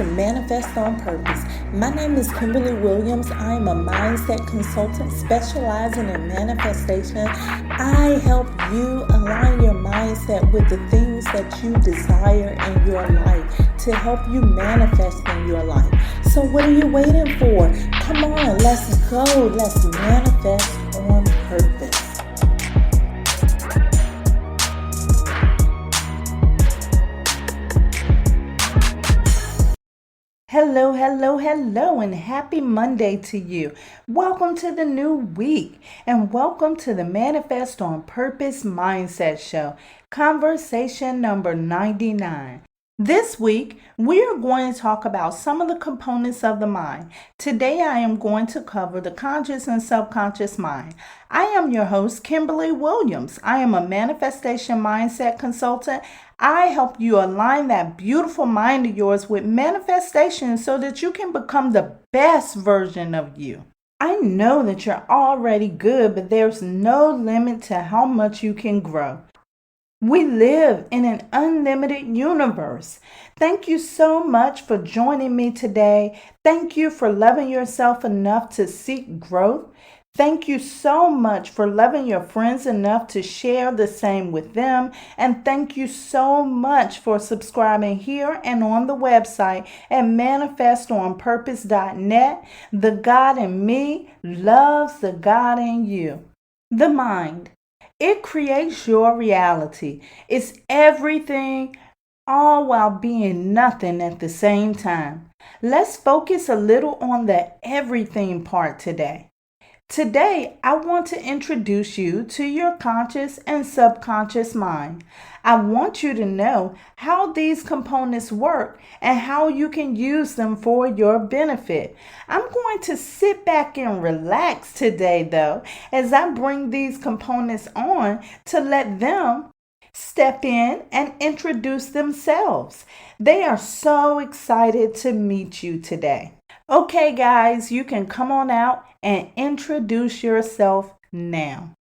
to Manifest on Purpose. My name is Kimberly Williams. I am a mindset consultant specializing in manifestation. I help you align your mindset with the things that you desire in your life to help you manifest in your life. So what are you waiting for? Come on, let's go. Let's manifest on purpose. Hello, and happy Monday to you. Welcome to the new week, and welcome to the Manifest on Purpose Mindset Show, conversation number 99. This week, we are going to talk about some of the components of the mind. Today, I am going to cover the conscious and subconscious mind. I am your host, Kimberly Williams. I am a manifestation mindset consultant. I help you align that beautiful mind of yours with manifestation so that you can become the best version of you. I know that you're already good, but there's no limit to how much you can grow. We live in an unlimited universe. Thank you so much for joining me today. Thank you for loving yourself enough to seek growth. Thank you so much for loving your friends enough to share the same with them. And thank you so much for subscribing here and on the website at manifestonpurpose.net. The God in me loves the God in you. The mind. It creates your reality. It's everything, all while being nothing at the same time. Let's focus a little on the everything part today. Today, I want to introduce you to your conscious and subconscious mind. I want you to know how these components work and how you can use them for your benefit. I'm going to sit back and relax today, though, as I bring these components on to let them step in and introduce themselves. They are so excited to meet you today. Okay, guys, you can come on out and introduce yourself now.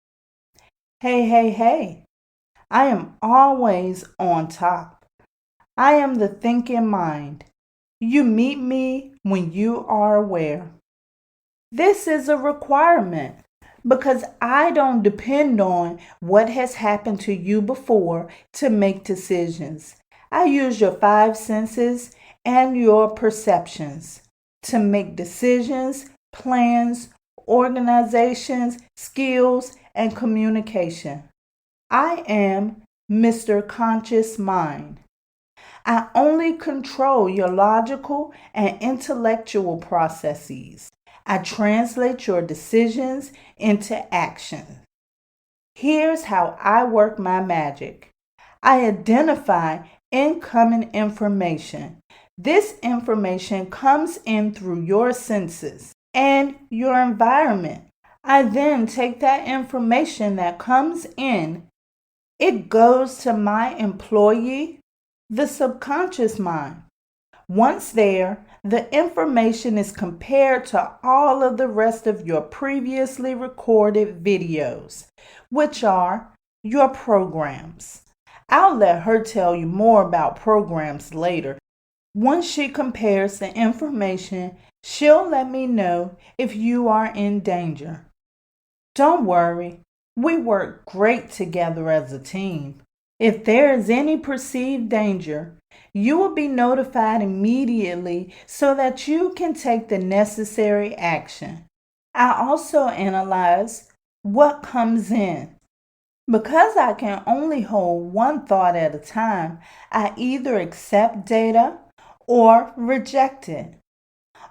Hey. I am always on top. I am the thinking mind. You meet me when you are aware. This is a requirement because I don't depend on what has happened to you before to make decisions. I use your 5 senses and your perceptions to make decisions, plans, organizations, skills, and communication. I am Mr. Conscious Mind. I only control your logical and intellectual processes. I translate your decisions into action. Here's how I work my magic. I identify incoming information. This information comes in through your senses and your environment. I then take that information that comes in. It goes to my employee, the subconscious mind. Once there, the information is compared to all of the rest of your previously recorded videos, which are your programs. I'll let her tell you more about programs later. Once she compares the information, she'll let me know if you are in danger. Don't worry, we work great together as a team. If there is any perceived danger, you will be notified immediately so that you can take the necessary action. I also analyze what comes in. Because I can only hold one thought at a time, I either accept data or reject it.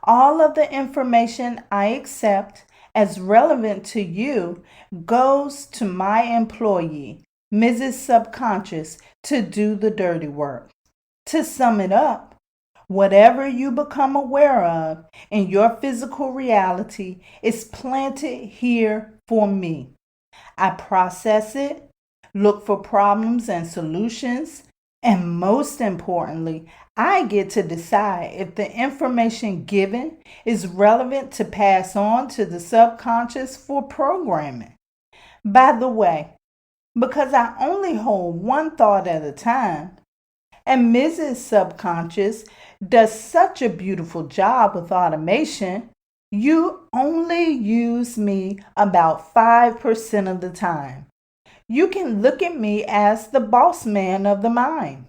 All of the information I accept as relevant to you goes to my employee, Mrs. Subconscious, to do the dirty work. To sum it up, whatever you become aware of in your physical reality is planted here for me. I process it, look for problems and solutions, and most importantly, I get to decide if the information given is relevant to pass on to the subconscious for programming. By the way, because I only hold one thought at a time, And Mrs. Subconscious does such a beautiful job with automation. You only use me about 5% of the time. You can look at me as the boss man of the mind.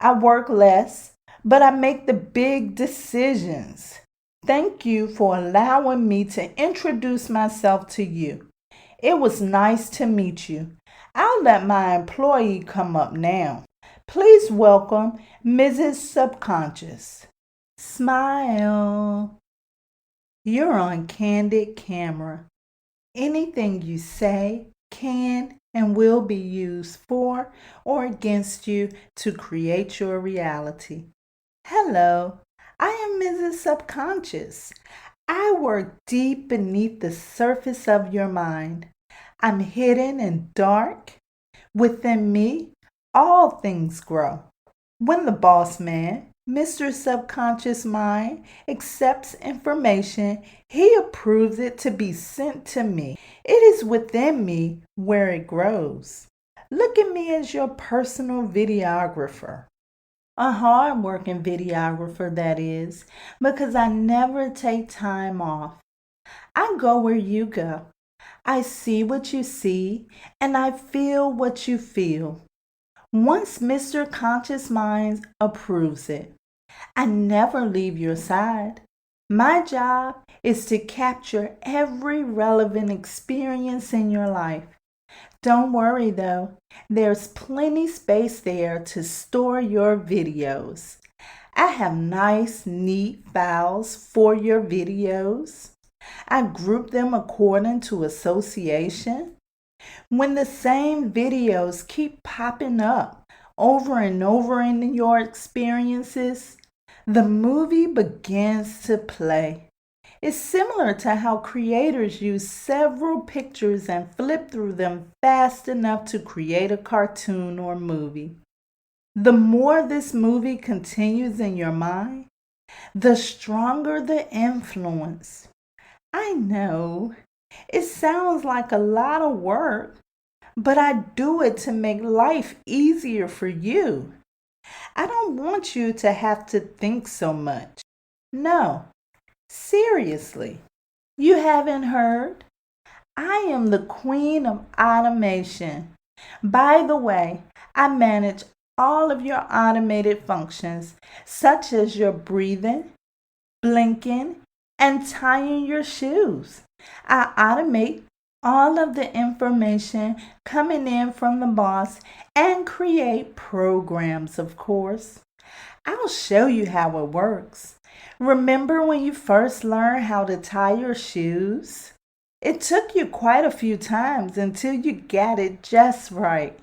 I work less, but I make the big decisions. Thank you for allowing me to introduce myself to you. It was nice to meet you. I'll let my employee come up now. Please welcome Mrs. Subconscious. Smile. You're on candid camera. Anything you say can and will be used for or against you to create your reality. Hello, I am Mrs. Subconscious. I work deep beneath the surface of your mind. I'm hidden and dark. Within me, all things grow. When the boss man, Mr. Subconscious Mind, accepts information, he approves it to be sent to me. It is within me where it grows. Look at me as your personal videographer. A hard-working videographer, that is, because I never take time off. I go where you go. I see what you see, and I feel what you feel. Once Mr. Conscious Mind approves it, I never leave your side. My job is to capture every relevant experience in your life. Don't worry though, there's plenty space there to store your videos. I have nice, neat files for your videos. I group them according to association. When the same videos keep popping up over and over in your experiences, the movie begins to play. It's similar to how creators use several pictures and flip through them fast enough to create a cartoon or movie. The more this movie continues in your mind, the stronger the influence. I know it sounds like a lot of work, but I do it to make life easier for you. I don't want you to have to think so much. No, seriously, you haven't heard? I am the queen of automation. By the way, I manage all of your automated functions, such as your breathing, blinking, and tying your shoes. I automate all of the information coming in from the boss and create programs, of course. I'll show you how it works. Remember when you first learned how to tie your shoes? It took you quite a few times until you got it just right.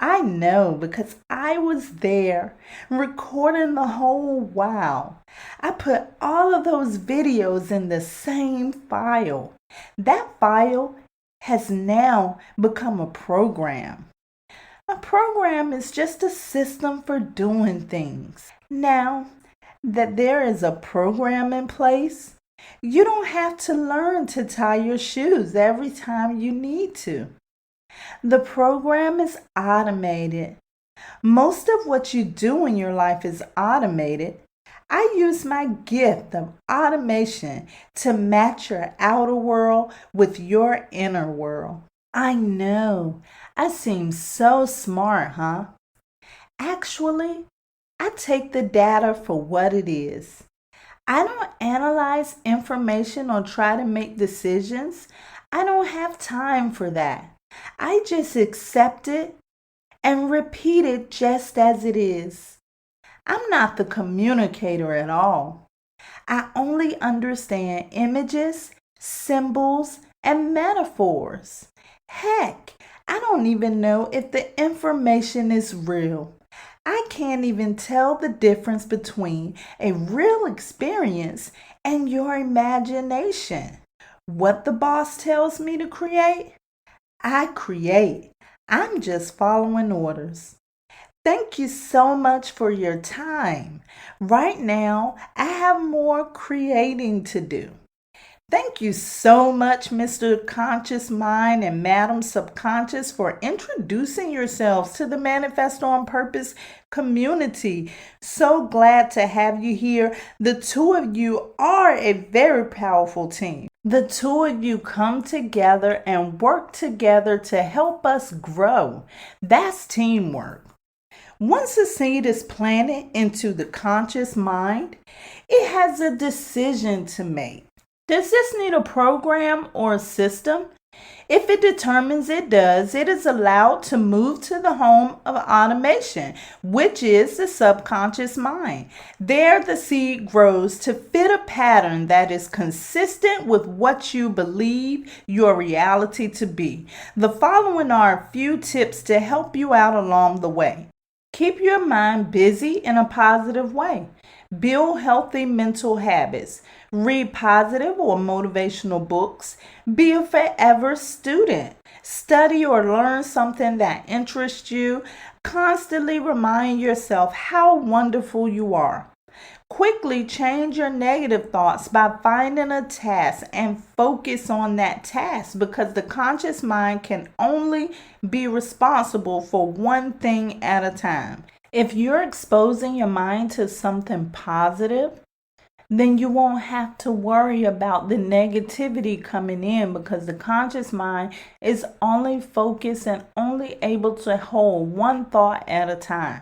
I know because I was there recording the whole while. I put all of those videos in the same file. That file has now become a program. A program is just a system for doing things. Now that there is a program in place, you don't have to learn to tie your shoes every time you need to. The program is automated. Most of what you do in your life is automated. I use my gift of automation to match your outer world with your inner world. I know, I seem so smart, huh? Actually, I take the data for what it is. I don't analyze information or try to make decisions. I don't have time for that. I just accept it and repeat it just as it is. I'm not the communicator at all. I only understand images, symbols, and metaphors. Heck, I don't even know if the information is real. I can't even tell the difference between a real experience and your imagination. What the boss tells me to create, I create. I'm just following orders. Thank you so much for your time. Right now, I have more creating to do. Thank you so much, Mr. Conscious Mind and Madam Subconscious, for introducing yourselves to the Manifest on Purpose community. So glad to have you here. The two of you are a very powerful team. The two of you come together and work together to help us grow. That's teamwork. Once a seed is planted into the conscious mind, it has a decision to make. Does this need a program or a system? If it determines it does, it is allowed to move to the home of automation, which is the subconscious mind. There, the seed grows to fit a pattern that is consistent with what you believe your reality to be. The following are a few tips to help you out along the way. Keep your mind busy in a positive way. Build healthy mental habits. Read positive or motivational books. Be a forever student. Study or learn something that interests you. Constantly remind yourself how wonderful you are. Quickly change your negative thoughts by finding a task and focus on that task, because the conscious mind can only be responsible for one thing at a time. If you're exposing your mind to something positive, then you won't have to worry about the negativity coming in, because the conscious mind is only focused and only able to hold one thought at a time.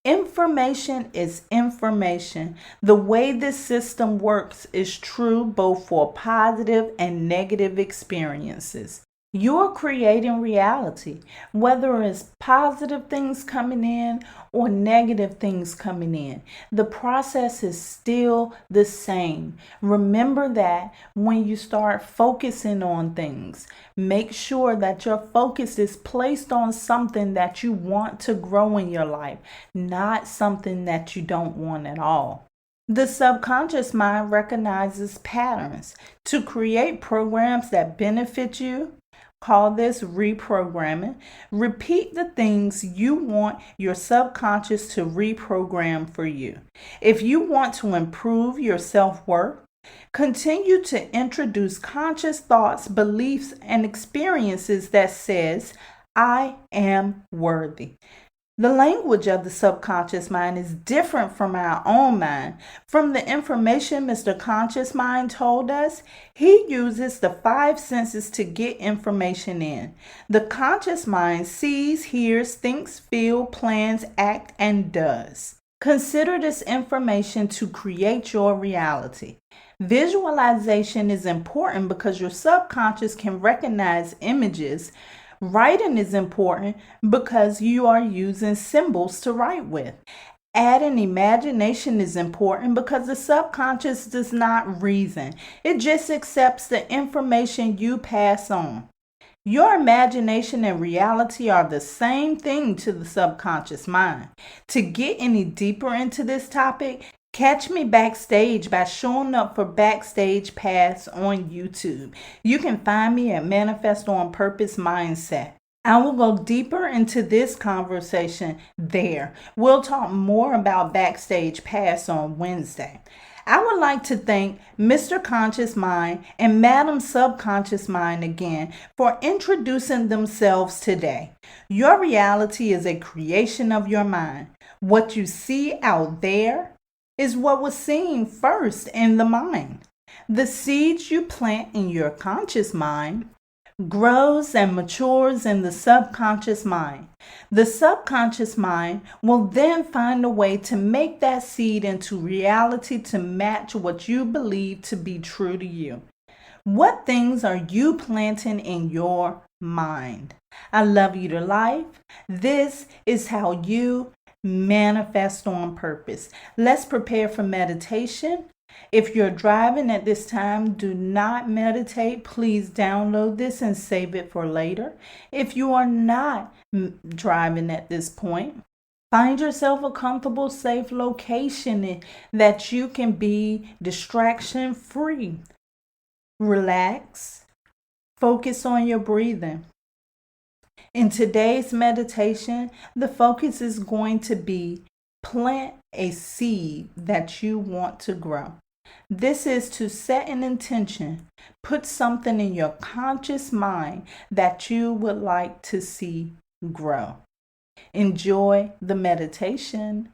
Information is information. The way this system works is true both for positive and negative experiences. You're creating reality, whether it's positive things coming in or negative things coming in. The process is still the same. Remember that when you start focusing on things, make sure that your focus is placed on something that you want to grow in your life, not something that you don't want at all. The subconscious mind recognizes patterns. To create programs that benefit you, call this reprogramming. Repeat the things you want your subconscious to reprogram for you. If you want to improve your self-worth, continue to introduce conscious thoughts, beliefs, and experiences that says, I am worthy. The language of the subconscious mind is different from our own mind. From the information Mr. Conscious Mind told us, he uses the 5 senses to get information in. The conscious mind sees, hears, thinks, feels, plans, acts, and does. Consider this information to create your reality. Visualization is important because your subconscious can recognize images. Writing is important because you are using symbols to write with. Adding imagination is important because the subconscious does not reason. It just accepts the information you pass on. Your imagination and reality are the same thing to the subconscious mind. To get any deeper into this topic, catch me backstage by showing up for Backstage Pass on YouTube. You can find me at Manifest on Purpose Mindset. I will go deeper into this conversation there. We'll talk more about Backstage Pass on Wednesday. I would like to thank Mr. Conscious Mind and Madam Subconscious Mind again for introducing themselves today. Your reality is a creation of your mind. What you see out there is what was seen first in the mind. The seeds you plant in your conscious mind grows and matures in the subconscious mind. The subconscious mind will then find a way to make that seed into reality to match what you believe to be true to you. What things are you planting in your mind? I love you to life. This is how you manifest on purpose. Let's prepare for meditation. If you're driving at this time, do not meditate. Please download this and save it for later. If you are not driving at this point, find yourself a comfortable, safe location that you can be distraction free. Relax. Focus on your breathing. In today's meditation, the focus is going to be plant a seed that you want to grow. This is to set an intention, put something in your conscious mind that you would like to see grow. Enjoy the meditation.